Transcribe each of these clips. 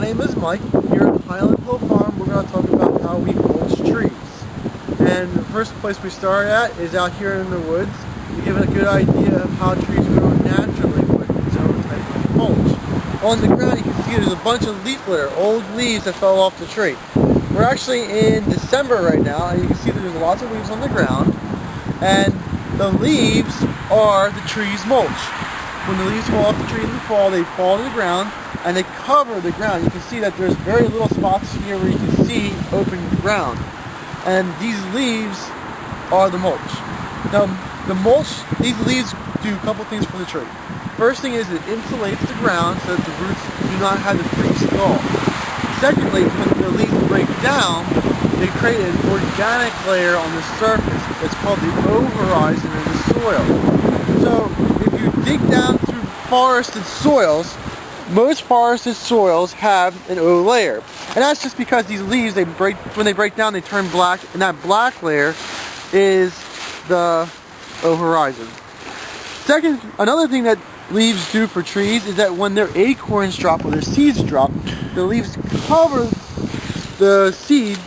name is Mike. Here at Highland Hill Farm, we're going to talk about how we mulch trees. And the first place we start at is out here in the woods to give it a good idea of how trees grow naturally with its own type of mulch. On the ground you can see there's a bunch of leaf litter, old leaves that fell off the tree. We're actually in December right now, and you can see that there's lots of leaves on the ground, and the leaves are the tree's mulch. When the leaves fall off the tree in the fall, they fall to the ground and they cover the ground. You can see that there's very little spots here where you can see open ground. And these leaves are the mulch. Now, the mulch, these leaves do a couple things for the tree. First thing is it insulates the ground so that the roots do not have to freeze thaw. Secondly, when the leaves break down, they create an organic layer on the surface. It's called the O-horizon of the soil. So, if you dig down through forested soils, most forested soils have an O layer. And that's just because these leaves, when they break down, they turn black, and that black layer is the O-horizon. Second, another thing that leaves do for trees is that when their acorns drop or their seeds drop, the leaves cover the seeds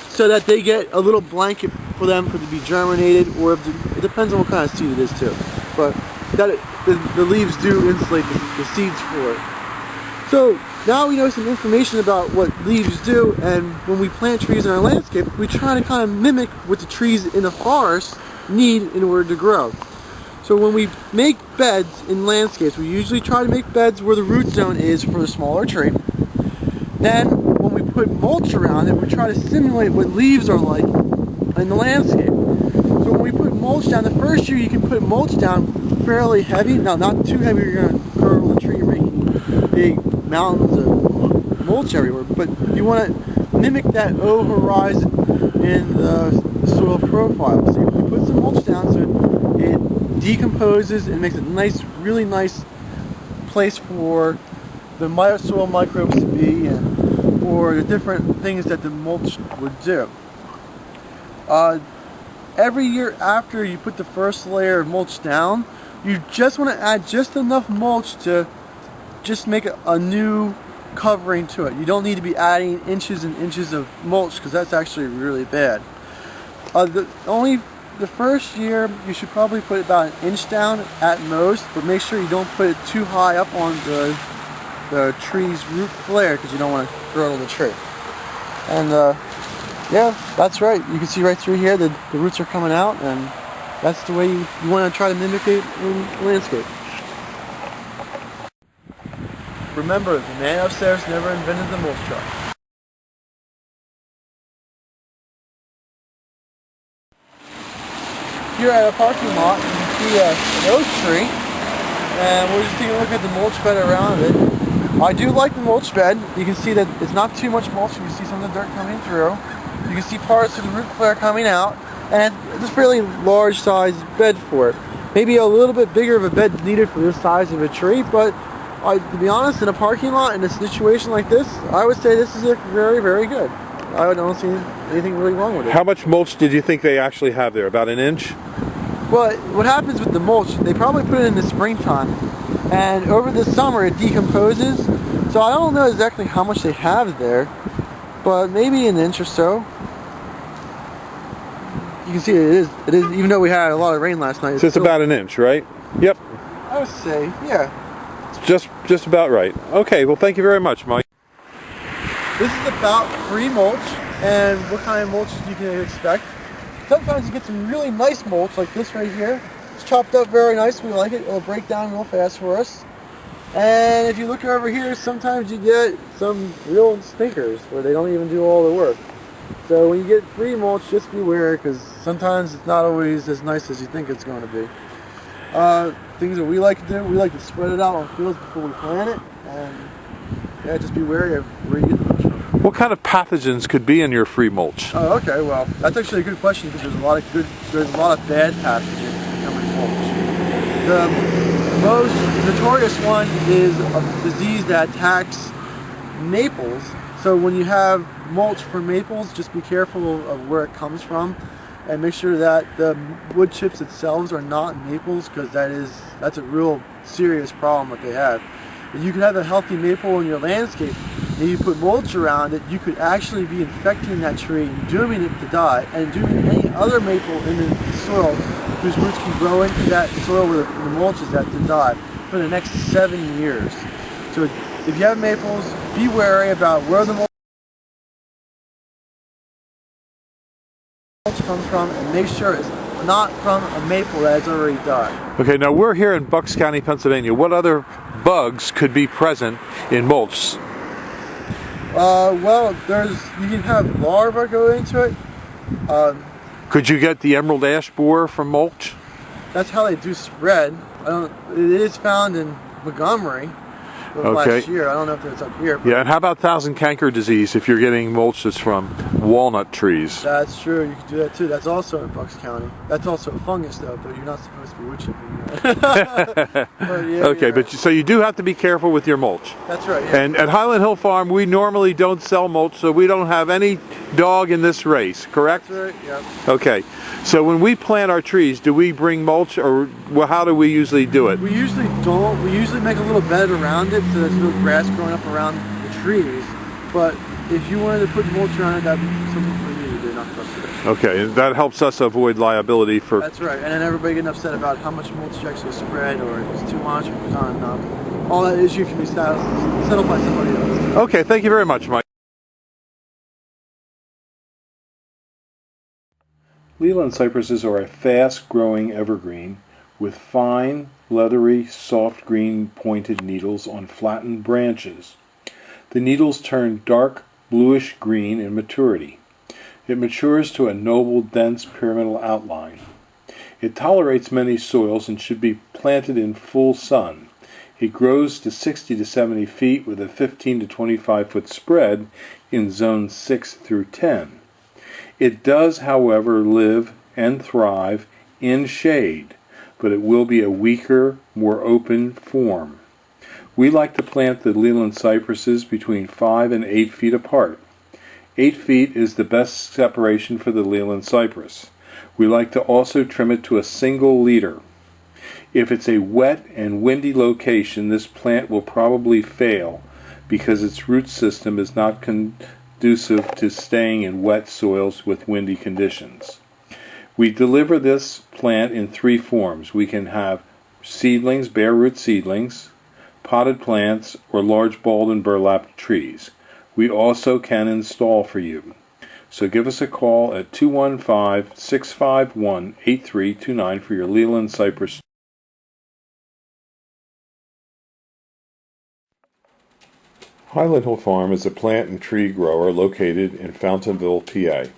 so that they get a little blanket for them to be germinated, or it depends on what kind of seed it is too. But the leaves do insulate the seeds for it. So now we know some information about what leaves do, and when we plant trees in our landscape, we try to kind of mimic what the trees in the forest need in order to grow. So when we make beds in landscapes, we usually try to make beds where the root zone is for the smaller tree. Then when we put mulch around it, we try to simulate what leaves are like in the landscape. So when we put mulch down, the first year you can put mulch down fairly heavy. Now, not too heavy, you're going to curl the tree, making big mountains of mulch everywhere. But you want to mimic that O-horizon in the soil profile. So you put some mulch down so it decomposes and makes a nice, really nice place for the soil microbes to be, and for the different things that the mulch would do. Every year after you put the first layer of mulch down, you just want to add just enough mulch to just make a new covering to it. You don't need to be adding inches and inches of mulch, because that's actually really bad. The first year you should probably put about an inch down at most, but make sure you don't put it too high up on the tree's root flare, because you don't want to girdle the tree. And yeah, that's right. You can see right through here that the roots are coming out, and that's the way you want to try to mimic it in landscape. Remember, the man upstairs never invented the mulch truck. Here at a parking lot, you can see an oak tree, and we're just taking a look at the mulch bed around it. I do like the mulch bed. You can see that it's not too much mulch. You can see some of the dirt coming through. You can see parts of the root flare coming out, and it's a fairly large size bed for it. Maybe a little bit bigger of a bed needed for this size of a tree, but to be honest, in a parking lot, in a situation like this, I would say this is very, very good. I don't see anything really wrong with it. How much mulch did you think they actually have there? About an inch? Well, what happens with the mulch, they probably put it in the springtime, and over the summer it decomposes, so I don't know exactly how much they have there, but maybe an inch or so. You can see it is, even though we had a lot of rain last night. So it's about an inch, right? Yep. I would say, yeah. It's just about right. Okay, well, thank you very much, Mike. This is about free mulch, and what kind of mulch you can expect. Sometimes you get some really nice mulch, like this right here. It's chopped up very nice. We like it. It'll break down real fast for us. And if you look over here, sometimes you get some real stinkers where they don't even do all the work. So when you get free mulch, just beware, because sometimes it's not always as nice as you think it's going to be. Things that we like to do, we like to spread it out on fields before we plant it, and yeah, just be wary of where you get the mulch from. What kind of pathogens could be in your free mulch? Oh, okay. Well, that's actually a good question, because there's a lot of bad pathogens that come in mulch. The most notorious one is a disease that attacks maples. So when you have mulch for maples, just be careful of where it comes from, and make sure that the wood chips themselves are not maples, because that's a real serious problem that they have. You can have a healthy maple in your landscape, If you put mulch around it, you could actually be infecting that tree, dooming it to die, and dooming any other maple in the soil whose roots can grow into that soil where the mulch is at to die for the next 7 years. So if you have maples, be wary about where the mulch comes from, and make sure it's not from a maple that has already died. Okay, now we're here in Bucks County, Pennsylvania. What other bugs could be present in mulch? Well, you can have larvae go into it. Could you get the emerald ash borer from mulch? That's how they do spread. It is found in Montgomery last year. I don't know if it's up here. Yeah, and how about thousand canker disease if you're getting mulch that's from walnut trees? That's true. You can do that too. That's also in Bucks County. That's also a fungus though, but you're not supposed to be wood chipping that. But so you do have to be careful with your mulch. That's right. Yeah. And at Highland Hill Farm, we normally don't sell mulch, so we don't have any dog in this race, correct? That's right, yeah. Okay, so when we plant our trees, do we bring mulch, or how do we usually do it? We usually don't. We usually make a little bed around it so there's no grass growing up around the trees. But if you wanted to put mulch around it, that'd be something for you to do, not for us to do. Okay, that helps us avoid liability for... That's right, and then everybody getting upset about how much mulch you actually spread, or if it's too much, or if it's not enough. All that issue can be settled by somebody else. Okay, thank you very much, Mike. Leyland cypresses are a fast-growing evergreen with fine, leathery, soft green pointed needles on flattened branches. The needles turn dark bluish green in maturity. It matures to a noble, dense pyramidal outline. It tolerates many soils and should be planted in full sun. It grows to 60 to 70 feet with a 15 to 25 foot spread in zones 6 through 10. It does, however, live and thrive in shade, but it will be a weaker, more open form. We like to plant the Leyland cypresses between 5 and 8 feet apart. 8 feet is the best separation for the Leyland cypress. We like to also trim it to a single leader. If it's a wet and windy location, this plant will probably fail because its root system is not conducive to staying in wet soils with windy conditions. We deliver this plant in 3 forms. We can have seedlings, bare root seedlings, potted plants, or large balled and burlapped trees. We also can install for you. So give us a call at 215-651-8329 for your Leyland cypress. Highland Hill Farm is a plant and tree grower located in Fountainville, PA.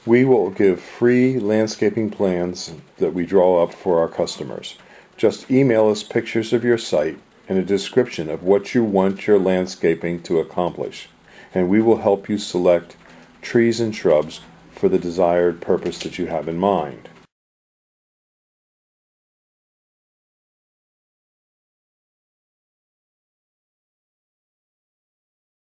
We will give free landscaping plans that we draw up for our customers. Just email us pictures of your site and a description of what you want your landscaping to accomplish, and we will help you select trees and shrubs for the desired purpose that you have in mind.